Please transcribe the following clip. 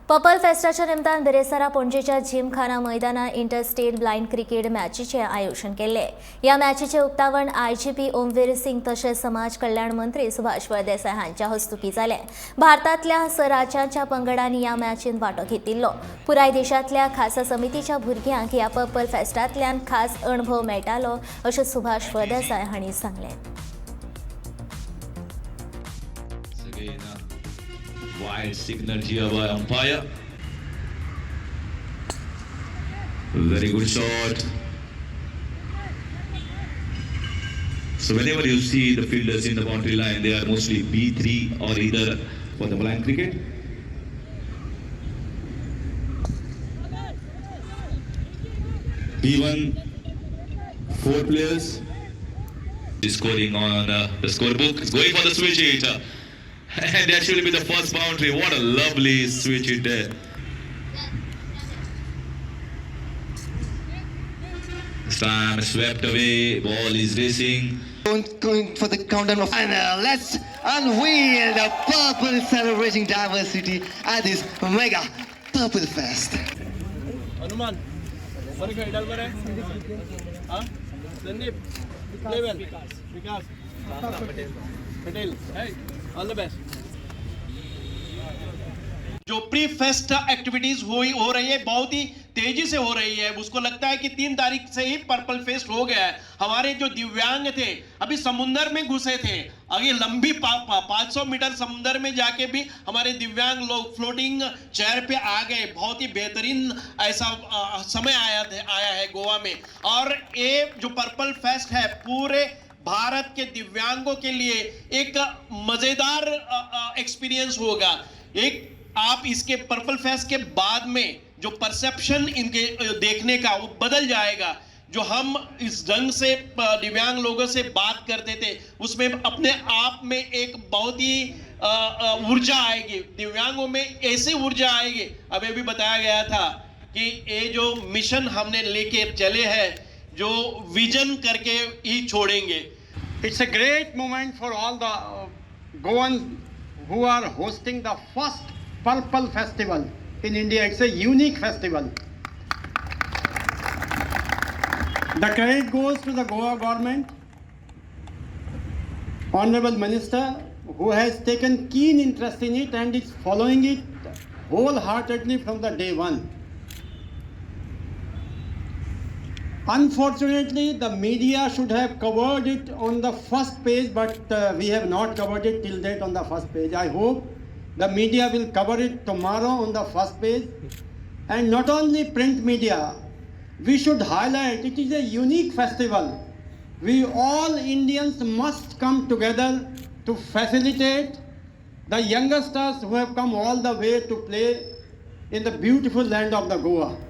Purple फेस्टाच्या निमतान बिरेसरा पणजेच्या जिमखाना मैदानात इंटर स्टेट ब्लाइंड क्रिकेट मॅचीचे आयोजन केले। या मॅचीचे उक्तावण आयजीपी ओमवीर सिंग तसेच समाज कल्याण मंत्री सुभाष फळदेसाय हांच्या हस्तुकी जाले। भारतातल्या स राज्यांच्या पंगडांनी या मॅचीत वांटो घेतिल्लो। पुराय देशातल्या खासा समितीच्या भुरग्यांक या पर्पल फेस्टांतल्यान खास अणभव मेळटालो अशें सुभाष फळदेसाय हांणी सांगले। Wide signal here by umpire. Very good shot. So whenever you see the fielders in the boundary line, they are mostly B3 or either for the blind cricket. B1, 4 players. Scoring on the scorebook. It's going for the switch hit. And that should be the first boundary. What a lovely switch hit there. This time swept away. Ball is racing. Going for the countdown of final. Let's unveil the purple celebrating diversity at this mega purple fest. Anuman, what is it? Dalbar hai? Huh? Sandeep, play well. Vikas, Patel. Hey, all the best. जो pre fest activities हो रही है बहुत ही तेजी से हो रही है। उसको लगता है कि 3 तारीख से ही पर्पल फेस्ट हो गया है। हमारे जो दिव्यांग थे अभी समुद्र में घुसे थे, आगे लंबी 500 मीटर समुद्र में जाके भी हमारे दिव्यांग लोग फ्लोटिंग चेयर पे आ गए। बहुत ही बेहतरीन ऐसा समय आया है गोवा में। और ये जो पर्पल फेस्ट है पूरे भारत के दिव्यांगों के लिए एक मजेदार एक्सपीरियंस होगा। एक आप इसके पर्पल फेस्ट के बाद में जो परसेप्शन इनके देखने का वो बदल जाएगा। जो हम इस ढंग से दिव्यांग लोगों से बात करते थे उसमें अपने आप में एक बहुत ही ऊर्जा आएगी। दिव्यांगों में ऐसी ऊर्जा आएगी। अभी भी बताया गया था कि ये जो मिशन हमने लेके चले हैं जो विजन करके ही छोड़ेंगे। It's a great moment for all the Goans who are hosting the first Purple Festival in India. It's a unique festival. The credit goes to the Goa government, Honorable Minister, who has taken keen interest in it and is following it wholeheartedly from the day one. Unfortunately, the media should have covered it on the first page, but we have not covered it till date on the first page. I hope the media will cover it tomorrow on the first page. And not only print media, we should highlight it is a unique festival. We all Indians must come together to facilitate the youngsters who have come all the way to play in the beautiful land of the Goa.